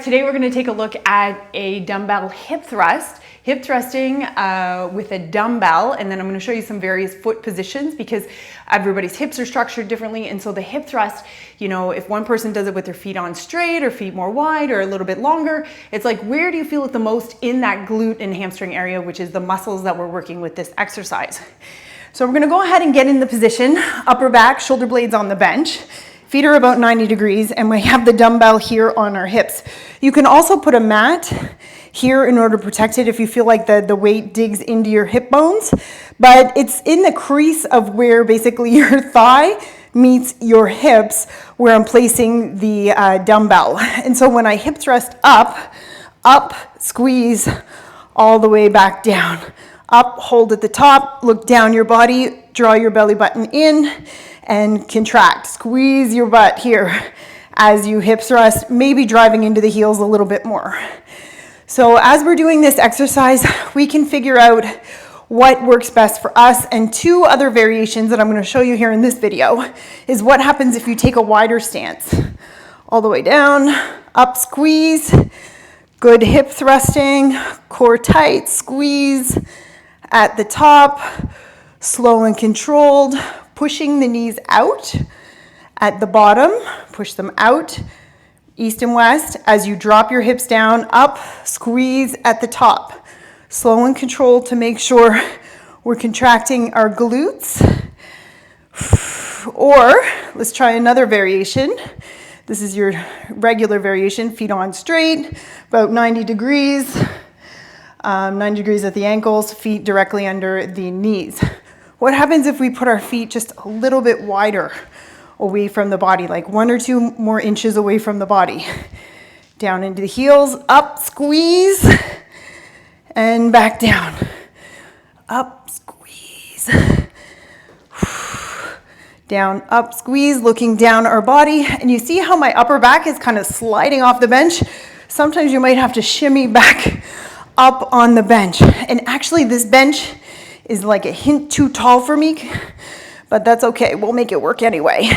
today we're going to take a look at a dumbbell hip thrust. Hip thrusting with a dumbbell, and then I'm going to show you some various foot positions because everybody's hips are structured differently. And so the hip thrust, you know, if one person does it with their feet on straight or feet more wide or a little bit longer, it's like, where do you feel it the most in that glute and hamstring area, which is the muscles that we're working with this exercise. So we're going to go ahead and get in the position, upper back, shoulder blades on the bench. Feet are about 90 degrees, and we have the dumbbell here on our hips. You can also put a mat here in order to protect it if you feel like the weight digs into your hip bones, but it's in the crease of where basically your thigh meets your hips where I'm placing the dumbbell. And so when I hip thrust up, squeeze all the way back down. Up, hold at the top, look down your body, draw your belly button in, and contract. Squeeze your butt here as you hip thrust, maybe driving into the heels a little bit more. So as we're doing this exercise, we can figure out what works best for us. And two other variations that I'm going to show you here in this video is what happens if you take a wider stance. All the way down, up, squeeze, good hip thrusting, core tight, squeeze at the top, slow and controlled, pushing the knees out at the bottom, push them out, east and west. As you drop your hips down, up, squeeze at the top. Slow and controlled to make sure we're contracting our glutes. Or let's try another variation. This is your regular variation, feet on straight, about 90 degrees. 90 degrees at the ankles, feet directly under the knees. What happens if we put our feet just a little bit wider away from the body, like 1 or 2 more inches away from the body? Down into the heels, up, squeeze, and back down. Up, squeeze. Down, up, squeeze, looking down our body. And you see how my upper back is kind of sliding off the bench? Sometimes you might have to shimmy back up on the bench. And actually this bench is like a hint too tall for me, but that's okay. We'll make it work anyway.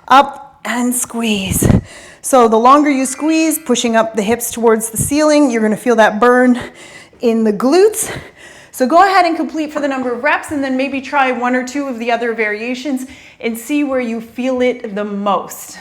Up and squeeze. So the longer you squeeze, pushing up the hips towards the ceiling, you're gonna feel that burn in the glutes. So go ahead and complete for the number of reps, and then maybe try 1 or 2 of the other variations and see where you feel it the most.